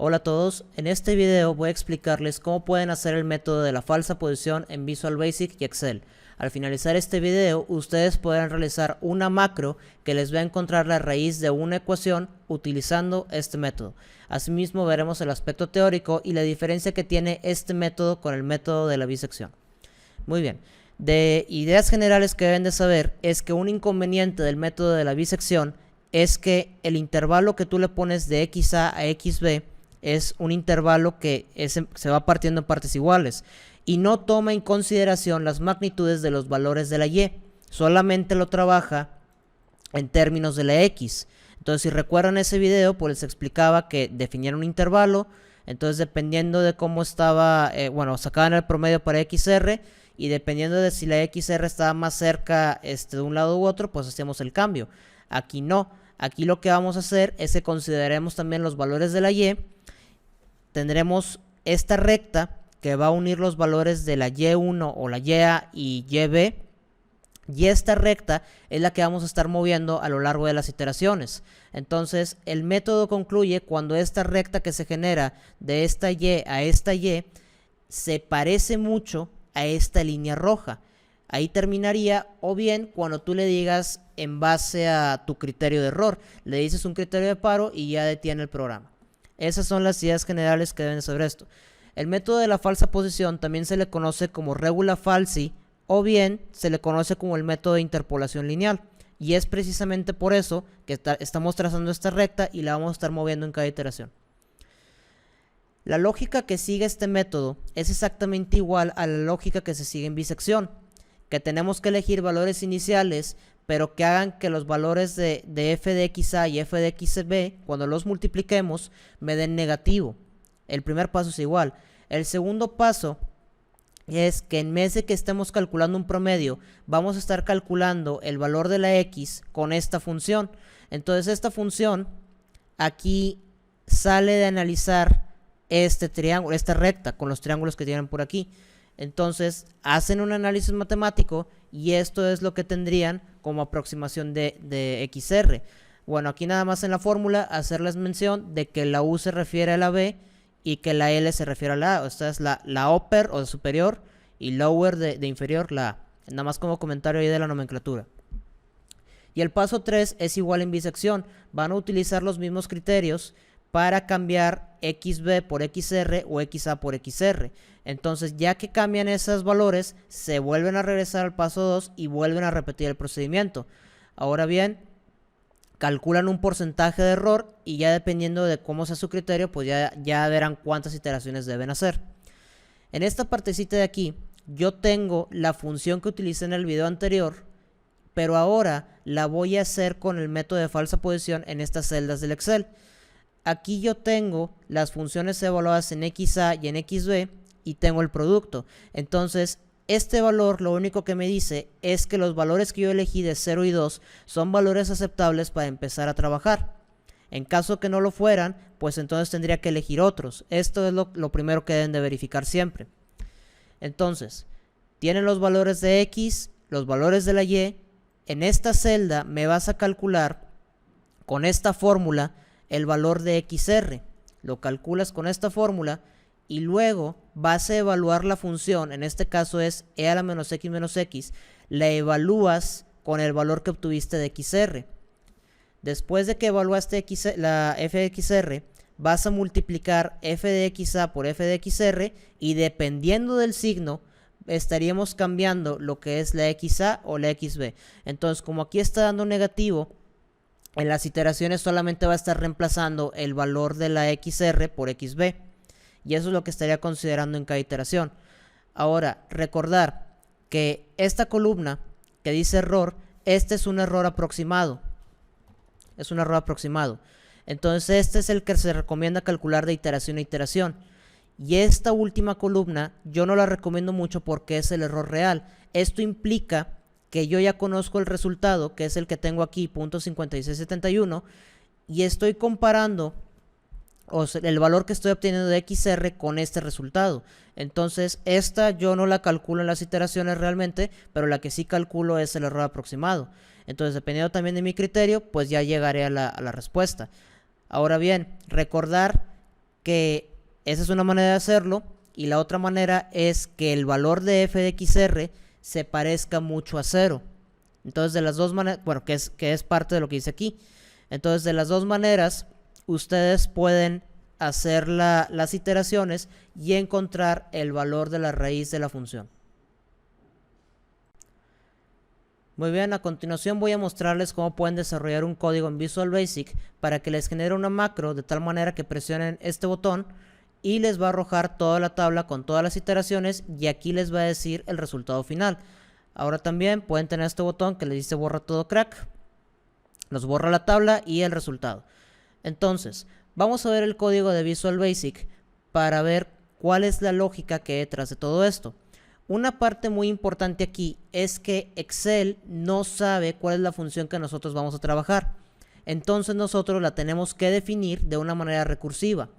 Hola a todos, en este video voy a explicarles cómo pueden hacer el método de la falsa posición en Visual Basic y Excel. Al finalizar este video, ustedes podrán realizar una macro que les va a encontrar la raíz de una ecuación utilizando este método. Asimismo veremos el aspecto teórico y la diferencia que tiene este método con el método de la bisección. Muy bien, de ideas generales que deben de saber es que un inconveniente del método de la bisección es que el intervalo que tú le pones de XA a XB es un intervalo que se va partiendo en partes iguales y no toma en consideración las magnitudes de los valores de la Y, solamente lo trabaja en términos de la X. Entonces, si recuerdan ese video, pues les explicaba que definían un intervalo, entonces dependiendo de cómo estaba, sacaban el promedio para XR y dependiendo de si la XR estaba más cerca de un lado u otro, pues hacíamos el cambio. Aquí no, aquí lo que vamos a hacer es que consideremos también los valores de la Y. Tendremos esta recta que va a unir los valores de la Y1 o la YA y YB, y esta recta es la que vamos a estar moviendo a lo largo de las iteraciones. Entonces el método concluye cuando esta recta que se genera de esta Y a esta Y se parece mucho a esta línea roja. Ahí terminaría, o bien cuando tú le digas en base a tu criterio de error, le dices un criterio de paro y ya detiene el programa. Esas son las ideas generales que deben saber esto. El método de la falsa posición también se le conoce como regula falsi o bien se le conoce como el método de interpolación lineal. Y es precisamente por eso que estamos trazando esta recta y la vamos a estar moviendo en cada iteración. La lógica que sigue este método es exactamente igual a la lógica que se sigue en bisección, que tenemos que elegir valores iniciales pero que hagan que los valores de f de xa y f de xb, cuando los multipliquemos, me den negativo. El primer paso es igual. El segundo paso es que en vez de que estemos calculando un promedio, vamos a estar calculando el valor de la x con esta función. Entonces esta función aquí sale de analizar este triángulo, esta recta con los triángulos que tienen por aquí. Entonces hacen un análisis matemático y esto es lo que tendrían como aproximación de XR. Bueno, aquí nada más en la fórmula hacerles mención de que la U se refiere a la B y que la L se refiere a la A. Esta es la upper o de superior y lower de inferior, la A. Nada más como comentario ahí de la nomenclatura. Y el paso 3 es igual en bisección. Van a utilizar los mismos criterios para cambiar XB por XR o XA por XR. Entonces, ya que cambian esos valores, se vuelven a regresar al paso 2 y vuelven a repetir el procedimiento. Ahora bien, calculan un porcentaje de error y ya dependiendo de cómo sea su criterio, pues ya verán cuántas iteraciones deben hacer. En esta partecita de aquí, yo tengo la función que utilicé en el video anterior, pero ahora la voy a hacer con el método de falsa posición en estas celdas del Excel. Aquí yo tengo las funciones evaluadas en XA y en XB y tengo el producto. Entonces, este valor lo único que me dice es que los valores que yo elegí de 0 y 2 son valores aceptables para empezar a trabajar. En caso que no lo fueran, pues entonces tendría que elegir otros. Esto es lo primero que deben de verificar siempre. Entonces, tienen los valores de X, los valores de la Y. En esta celda me vas a calcular con esta fórmula el valor de XR, lo calculas con esta fórmula y luego vas a evaluar la función, en este caso es e a la menos x, la evalúas con el valor que obtuviste de XR. Después de que evaluaste la f de XR, vas a multiplicar f de XA por f de XR y dependiendo del signo, estaríamos cambiando lo que es la XA o la XB. Entonces, como aquí está dando negativo, en las iteraciones solamente va a estar reemplazando el valor de la XR por XB. Y eso es lo que estaría considerando en cada iteración. Ahora, recordar que esta columna que dice error, este es un error aproximado. Es un error aproximado. Entonces este es el que se recomienda calcular de iteración a iteración. Y esta última columna yo no la recomiendo mucho porque es el error real. Esto implica que yo ya conozco el resultado, que es el que tengo aquí, .5671, y estoy comparando el valor que estoy obteniendo de XR con este resultado. Entonces, esta yo no la calculo en las iteraciones realmente, pero la que sí calculo es el error aproximado. Entonces, dependiendo también de mi criterio, pues ya llegaré a la respuesta. Ahora bien, recordar que esa es una manera de hacerlo, y la otra manera es que el valor de f de xr se parezca mucho a 0. Entonces de las dos maneras, bueno, que es parte de lo que dice aquí. Entonces de las dos maneras ustedes pueden hacer las iteraciones y encontrar el valor de la raíz de la función. Muy bien, a continuación voy a mostrarles cómo pueden desarrollar un código en Visual Basic para que les genere una macro de tal manera que presionen este botón y les va a arrojar toda la tabla con todas las iteraciones, y aquí les va a decir el resultado final. Ahora también pueden tener este botón que les dice borra todo crack, nos borra la tabla y el resultado. Entonces vamos a ver el código de Visual Basic para ver cuál es la lógica que hay detrás de todo esto. Una parte muy importante aquí es que Excel no sabe cuál es la función que nosotros vamos a trabajar. Entonces nosotros la tenemos que definir de una manera recursiva.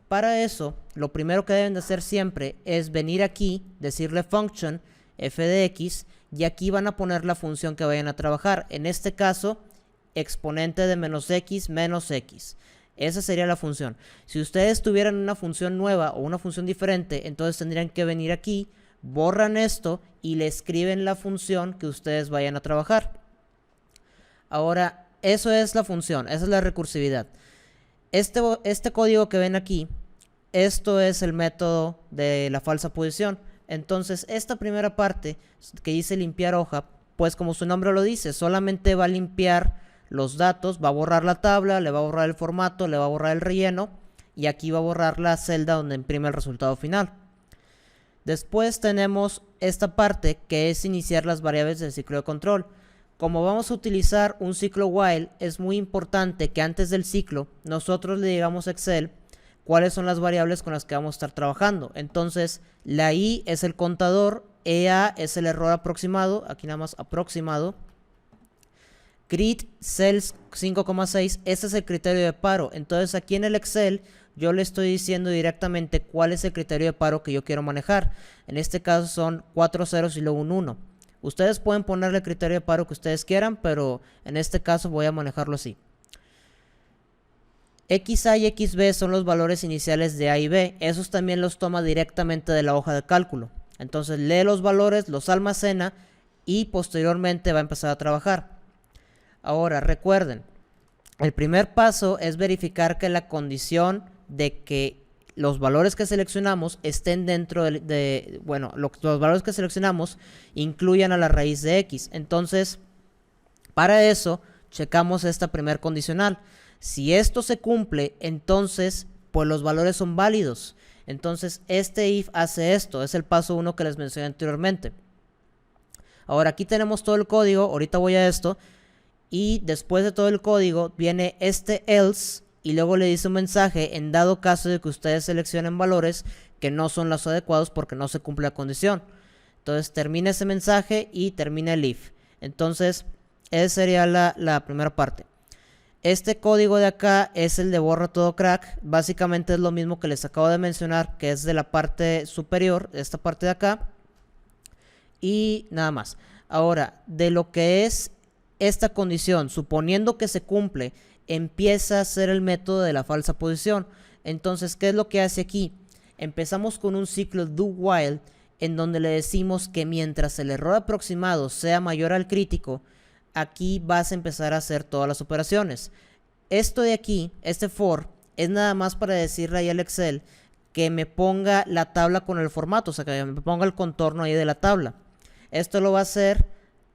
Para eso, lo primero que deben de hacer siempre es venir aquí, decirle function f de x, y aquí van a poner la función que vayan a trabajar. En este caso, exponente de menos x. Esa sería la función. Si ustedes tuvieran una función nueva o una función diferente, entonces tendrían que venir aquí, borran esto y le escriben la función que ustedes vayan a trabajar. Ahora, eso es la función, esa es la recursividad. Este código que ven aquí, esto es el método de la falsa posición. Entonces esta primera parte que dice limpiar hoja, pues como su nombre lo dice, solamente va a limpiar los datos, va a borrar la tabla, le va a borrar el formato, le va a borrar el relleno, y aquí va a borrar la celda donde imprime el resultado final. Después tenemos esta parte que es iniciar las variables del ciclo de control. Como vamos a utilizar un ciclo while, es muy importante que antes del ciclo nosotros le digamos a Excel cuáles son las variables con las que vamos a estar trabajando. Entonces la i es el contador, ea es el error aproximado, aquí nada más aproximado, crit cells 5,6, este es el criterio de paro. Entonces aquí en el Excel yo le estoy diciendo directamente cuál es el criterio de paro que yo quiero manejar. En este caso son 4 ceros y luego un 1. Ustedes pueden ponerle el criterio de paro que ustedes quieran, pero en este caso voy a manejarlo así. XA y XB son los valores iniciales de A y B. Esos también los toma directamente de la hoja de cálculo. Entonces lee los valores, los almacena y posteriormente va a empezar a trabajar. Ahora recuerden, el primer paso es verificar que la condición de que los valores que seleccionamos estén dentro los valores que seleccionamos incluyan a la raíz de x. Entonces, para eso, checamos esta primer condicional. Si esto se cumple, entonces, pues los valores son válidos. Entonces, este if hace esto. Es el paso 1 que les mencioné anteriormente. Ahora, aquí tenemos todo el código. Ahorita voy a esto. Y después de todo el código, viene este else. Y luego le dice un mensaje en dado caso de que ustedes seleccionen valores que no son los adecuados porque no se cumple la condición. Entonces termina ese mensaje y termina el if. Entonces esa sería la primera parte. Este código de acá es el de borra todo crack. Básicamente es lo mismo que les acabo de mencionar, que es de la parte superior, esta parte de acá. Y nada más. Ahora, de lo que es esta condición, suponiendo que se cumple, empieza a ser el método de la falsa posición. Entonces, ¿qué es lo que hace aquí? Empezamos con un ciclo do while en donde le decimos que mientras el error aproximado sea mayor al crítico, aquí vas a empezar a hacer todas las operaciones. Esto de aquí, este for, es nada más para decirle ahí al Excel que me ponga la tabla con el formato, o sea, que me ponga el contorno ahí de la tabla. Esto lo va a hacer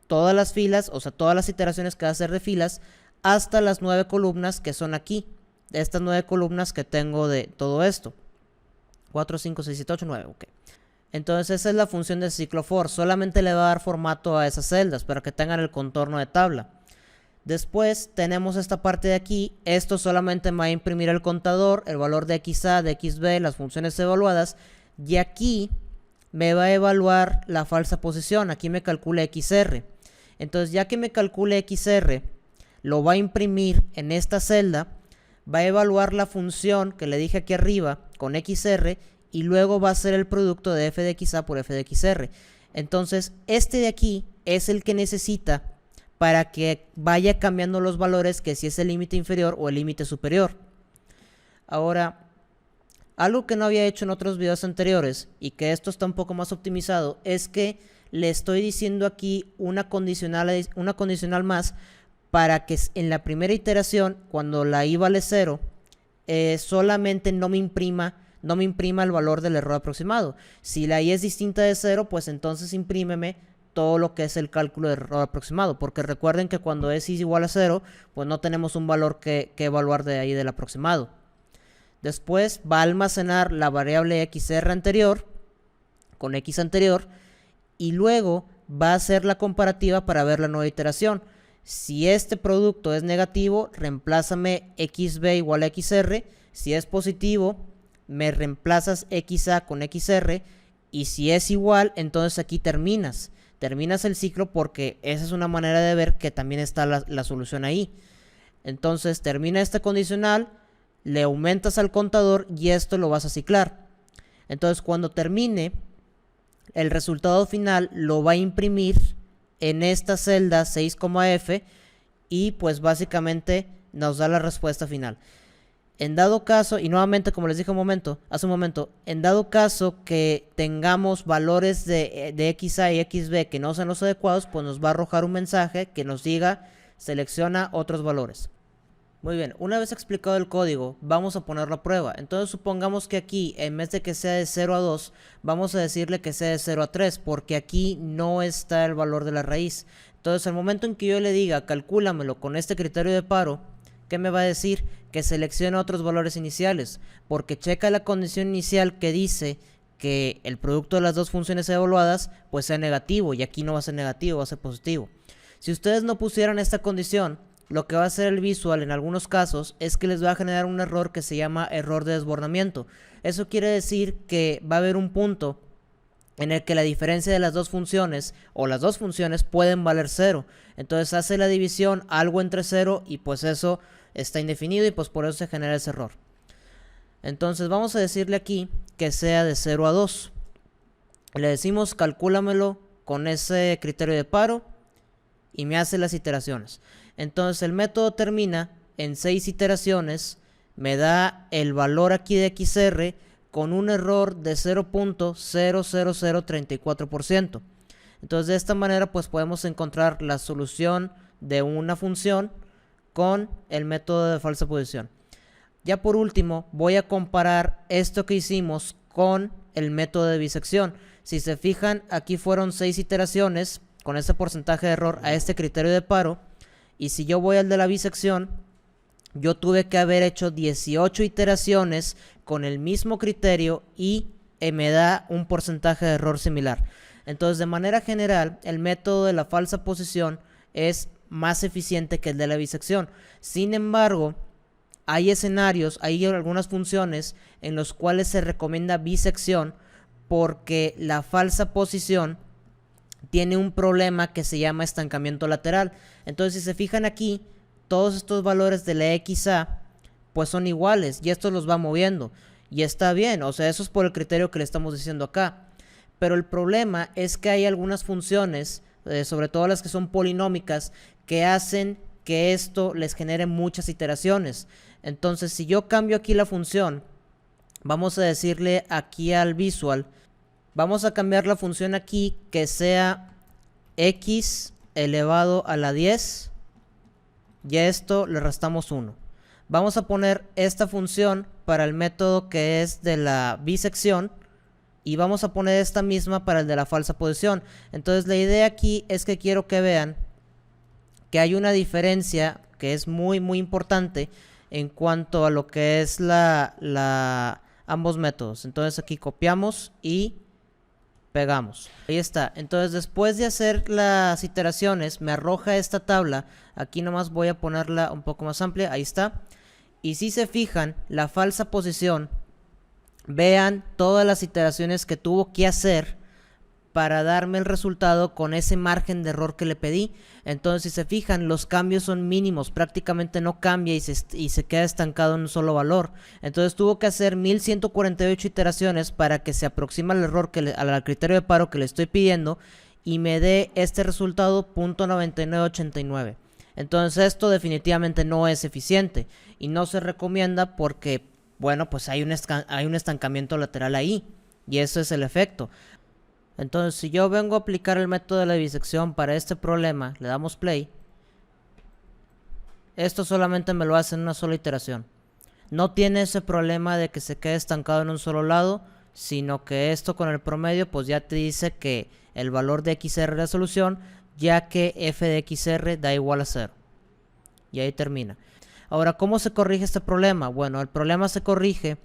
todas las filas, o sea, todas las iteraciones que va a hacer de filas, hasta las 9 columnas que son aquí, de estas 9 columnas que tengo de todo esto. 4, 5, 6, 7, 8, 9, ok. Entonces esa es la función del ciclo for, solamente le va a dar formato a esas celdas para que tengan el contorno de tabla. Después tenemos esta parte de aquí, esto solamente me va a imprimir el contador, el valor de XA, de XB, las funciones evaluadas, y aquí me va a evaluar la falsa posición, aquí me calcula XR. Entonces ya que me calcule XR, lo va a imprimir en esta celda, va a evaluar la función que le dije aquí arriba con XR y luego va a ser el producto de f de XA por f de XR. Entonces este de aquí es el que necesita para que vaya cambiando los valores, que si es el límite inferior o el límite superior. Ahora, Algo que no había hecho en otros videos anteriores y que esto está un poco más optimizado es que le estoy diciendo aquí una condicional más para que en la primera iteración, cuando la i vale 0, solamente no me imprima el valor del error aproximado. Si la i es distinta de 0, pues entonces imprímeme todo lo que es el cálculo de error aproximado, porque recuerden que cuando es igual a 0, pues no tenemos un valor que evaluar de ahí del aproximado. Después va a almacenar la variable xr anterior con x anterior y luego va a hacer la comparativa para ver la nueva iteración. Si este producto es negativo, reemplázame xb igual a xr. Si es positivo, me reemplazas xa con xr. Y si es igual, entonces aquí terminas el ciclo, porque esa es una manera de ver que también está la solución ahí. Entonces termina este condicional, le aumentas al contador y esto lo vas a ciclar. Entonces cuando termine, el resultado final lo va a imprimir en esta celda 6,f y pues básicamente nos da la respuesta final. En dado caso, y nuevamente como les dije hace un momento, en dado caso que tengamos valores de XA y XB que no sean los adecuados, pues nos va a arrojar un mensaje que nos diga selecciona otros valores. Muy bien, una vez explicado el código, vamos a ponerlo a prueba. Entonces supongamos que aquí, en vez de que sea de 0 a 2, vamos a decirle que sea de 0 a 3, porque aquí no está el valor de la raíz. Entonces al momento en que yo le diga, calcúlamelo con este criterio de paro, ¿qué me va a decir? Que seleccione otros valores iniciales, porque checa la condición inicial que dice que el producto de las dos funciones evaluadas pues sea negativo, y aquí no va a ser negativo, va a ser positivo. Si ustedes no pusieran esta condición, lo que va a hacer el Visual en algunos casos es que les va a generar un error que se llama error de desbordamiento. Eso quiere decir que va a haber un punto en el que la diferencia de las dos funciones o las dos funciones pueden valer 0. Entonces hace la división algo entre 0 y pues eso está indefinido y pues por eso se genera ese error. Entonces vamos a decirle aquí que sea de 0 a 2. Le decimos calcúlamelo con ese criterio de paro y me hace las iteraciones. Entonces el método termina en 6 iteraciones, me da el valor aquí de XR con un error de 0.00034%. Entonces de esta manera pues podemos encontrar la solución de una función con el método de falsa posición. Ya por último voy a comparar esto que hicimos con el método de bisección. Si se fijan, aquí fueron 6 iteraciones con ese porcentaje de error a este criterio de paro. Y si yo voy al de la bisección, yo tuve que haber hecho 18 iteraciones con el mismo criterio y me da un porcentaje de error similar. Entonces, de manera general, el método de la falsa posición es más eficiente que el de la bisección. Sin embargo, hay escenarios, hay algunas funciones en los cuales se recomienda bisección porque la falsa posición tiene un problema que se llama estancamiento lateral. Entonces si se fijan aquí, todos estos valores de la XA pues son iguales y esto los va moviendo y está bien, o sea, eso es por el criterio que le estamos diciendo acá. Pero el problema es que hay algunas funciones, sobre todo las que son polinómicas, que hacen que esto les genere muchas iteraciones. Entonces si yo cambio aquí la función, vamos a decirle aquí al Visual, vamos a cambiar la función aquí que sea x elevado a la 10 y a esto le restamos 1. Vamos a poner esta función para el método que es de la bisección y vamos a poner esta misma para el de la falsa posición. Entonces la idea aquí es que quiero que vean que hay una diferencia que es muy importante en cuanto a lo que es ambos métodos. Entonces aquí copiamos y pegamos. Ahí está. Entonces después de hacer las iteraciones me arroja esta tabla. Aquí nomás voy a ponerla un poco más amplia. Ahí está. Y si se fijan, la falsa posición, vean todas las iteraciones que tuvo que hacer para darme el resultado con ese margen de error que le pedí. Entonces si se fijan, los cambios son mínimos, prácticamente no cambia y se queda estancado en un solo valor. Entonces tuvo que hacer 1148 iteraciones para que se aproxime al error al criterio de paro que le estoy pidiendo y me dé este resultado .9989. Entonces esto definitivamente no es eficiente y no se recomienda porque bueno, pues hay un estancamiento lateral ahí, y eso es el efecto. Entonces, si yo vengo a aplicar el método de la bisección para este problema, le damos play, esto solamente me lo hace en una sola iteración. No tiene ese problema de que se quede estancado en un solo lado, sino que esto con el promedio pues ya te dice que el valor de XR es la solución, ya que f de XR da igual a 0. Y ahí termina. Ahora, ¿cómo se corrige este problema? Bueno, el problema se corrige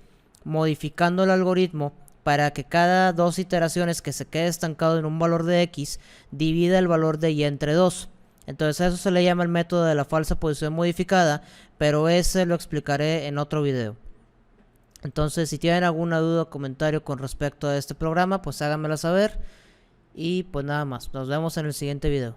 modificando el algoritmo para que cada dos iteraciones que se quede estancado en un valor de X divida el valor de Y entre 2. Entonces eso se le llama el método de la falsa posición modificada, pero ese lo explicaré en otro video. Entonces, si tienen alguna duda o comentario con respecto a este programa, pues háganmelo saber. Y pues nada más, nos vemos en el siguiente video.